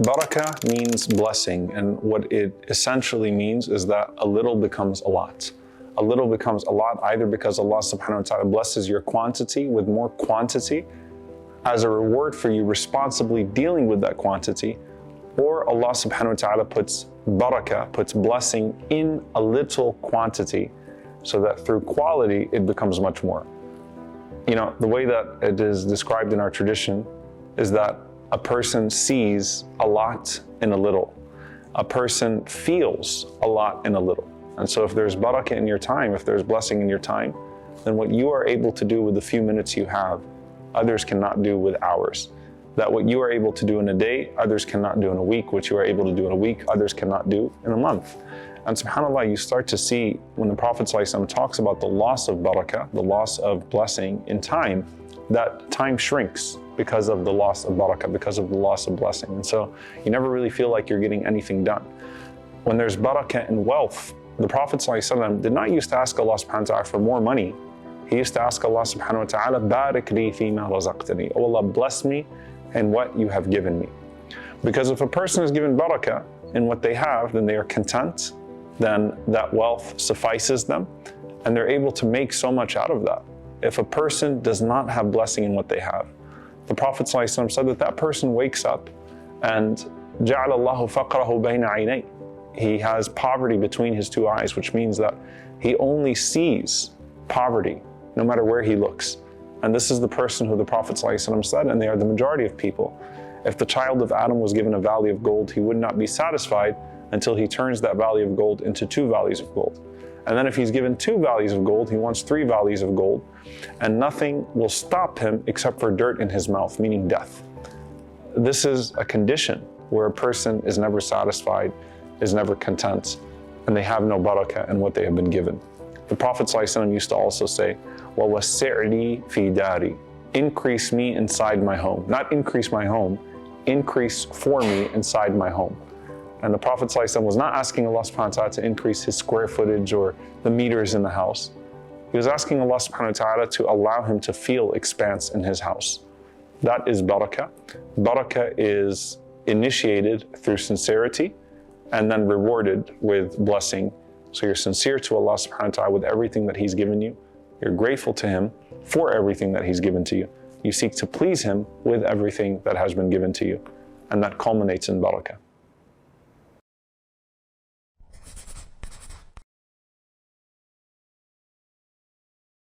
Barakah means blessing, and what it essentially means is that a little becomes a lot. A little becomes a lot either because Allah subhanahu wa ta'ala blesses your quantity with more quantity as a reward for you responsibly dealing with that quantity, or Allah subhanahu wa ta'ala puts barakah, puts blessing in a little quantity so that through quality it becomes much more. You know, the way that it is described in our tradition is that a person sees a lot in a little. A person feels a lot in a little. And so if there's barakah in your time, if there's blessing in your time, then what you are able to do with the few minutes you have, others cannot do with hours. That what you are able to do in a day, others cannot do in a week. What you are able to do in a week, others cannot do in a month. And subhanAllah, you start to see when the Prophet ﷺ talks about the loss of barakah, the loss of blessing in time, that time shrinks because of the loss of barakah, because of the loss of blessing. And so you never really feel like you're getting anything done. When there's barakah in wealth, the Prophet ﷺ did not used to ask Allah subhanahu wa ta'ala for more money. He used to ask Allah subhanahu wa ta'ala, Barik li fima razaqtani. Oh Allah, bless me in what you have given me. Because if a person is given barakah in what they have, then they are content, then that wealth suffices them, and they're able to make so much out of that. If a person does not have blessing in what they have, the Prophet ﷺ said that that person wakes up and جَعَلَ اللَّهُ فَقْرَهُ بَيْنَ عَيْنَيْهِ. He has poverty between his two eyes, which means that he only sees poverty no matter where he looks. And this is the person who the Prophet ﷺ said, and they are the majority of people. If the child of Adam was given a valley of gold, he would not be satisfied until he turns that valley of gold into 2 valleys of gold. And then if he's given 2 valleys of gold, he wants 3 valleys of gold, and nothing will stop him except for dirt in his mouth, meaning death. This is a condition where a person is never satisfied, is never content, and they have no barakah in what they have been given. The Prophet ﷺ used to also say, وَوَسِّعْنِي فِي دَارِي. Increase me inside my home. Not increase my home, increase for me inside my home. And the Prophet ﷺ was not asking Allah subhanahu wa ta'ala to increase his square footage or the meters in the house. He was asking Allah subhanahu wa ta'ala to allow him to feel expanse in his house. That is barakah. Barakah is initiated through sincerity and then rewarded with blessing. So you're sincere to Allah subhanahu wa ta'ala with everything that He's given you. You're grateful to Him for everything that He's given to you. You seek to please Him with everything that has been given to you. And that culminates in barakah.